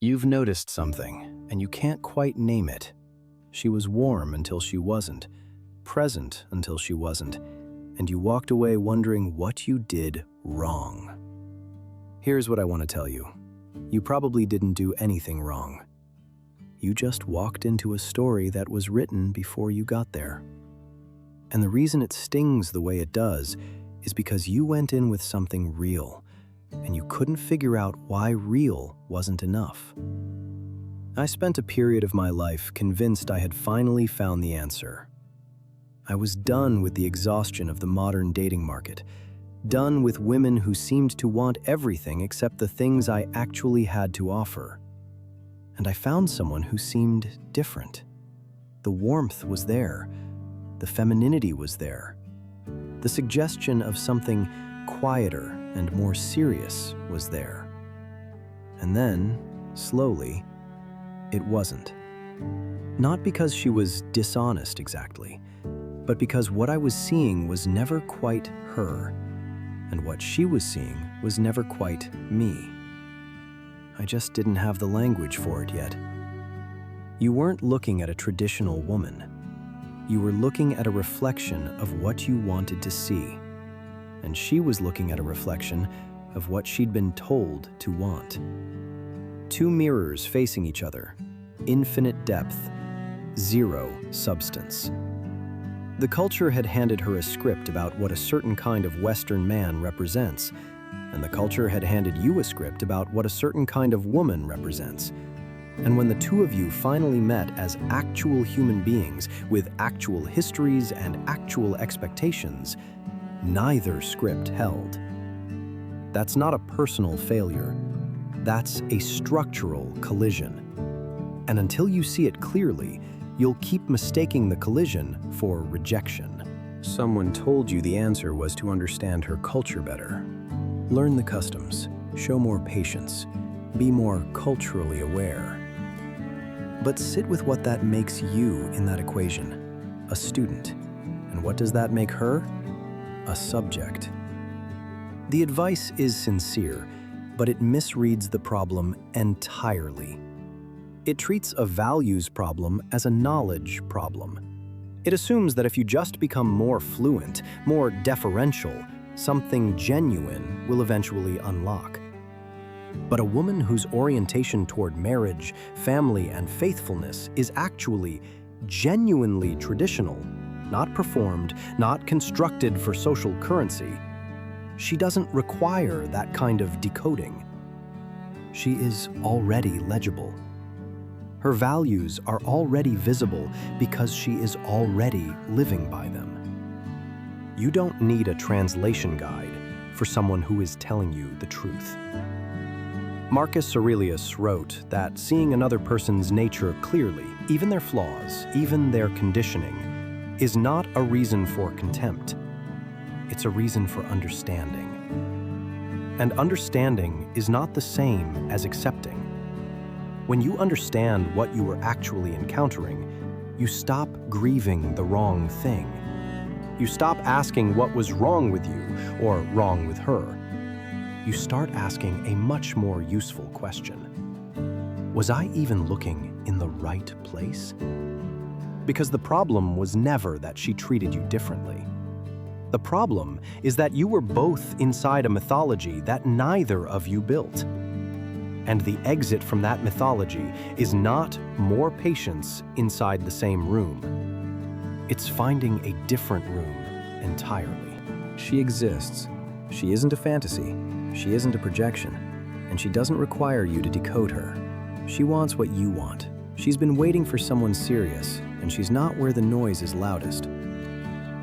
You've noticed something, and you can't quite name it. She was warm until she wasn't, present until she wasn't, and you walked away wondering what you did wrong. Here's what I want to tell you. You probably didn't do anything wrong. You just walked into a story that was written before you got there. And the reason it stings the way it does is because you went in with something real, and you couldn't figure out why real wasn't enough. I spent a period of my life convinced I had finally found the answer. I was done with the exhaustion of the modern dating market, done with women who seemed to want everything except the things I actually had to offer. And I found someone who seemed different. The warmth was there. The femininity was there. The suggestion of something quieter and more serious was there. And then, slowly, it wasn't. Not because she was dishonest exactly, but because what I was seeing was never quite her, and what she was seeing was never quite me. I just didn't have the language for it yet. You weren't looking at a traditional woman. You were looking at a reflection of what you wanted to see, and she was looking at a reflection of what she'd been told to want. Two mirrors facing each other, infinite depth, zero substance. The culture had handed her a script about what a certain kind of Western man represents, and the culture had handed you a script about what a certain kind of woman represents. And when the two of you finally met as actual human beings with actual histories and actual expectations, neither script held. That's not a personal failure. That's a structural collision. And until you see it clearly, you'll keep mistaking the collision for rejection. Someone told you the answer was to understand her culture better. Learn the customs, show more patience, be more culturally aware. But sit with what that makes you in that equation, a student. And what does that make her? A subject. The advice is sincere, but it misreads the problem entirely. It treats a values problem as a knowledge problem. It assumes that if you just become more fluent, more deferential, something genuine will eventually unlock. But a woman whose orientation toward marriage, family, and faithfulness is actually genuinely traditional, not performed, not constructed for social currency, she doesn't require that kind of decoding. She is already legible. Her values are already visible because she is already living by them. You don't need a translation guide for someone who is telling you the truth. Marcus Aurelius wrote that seeing another person's nature clearly, even their flaws, even their conditioning, is not a reason for contempt. It's a reason for understanding. And understanding is not the same as accepting. When you understand what you are actually encountering, you stop grieving the wrong thing. You stop asking what was wrong with you or wrong with her. You start asking a much more useful question. Was I even looking in the right place? Because the problem was never that she treated you differently. The problem is that you were both inside a mythology that neither of you built. And the exit from that mythology is not more patience inside the same room. It's finding a different room entirely. She exists. She isn't a fantasy. She isn't a projection. And she doesn't require you to decode her. She wants what you want. She's been waiting for someone serious, and she's not where the noise is loudest.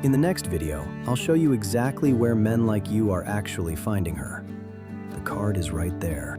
In the next video, I'll show you exactly where men like you are actually finding her. The card is right there.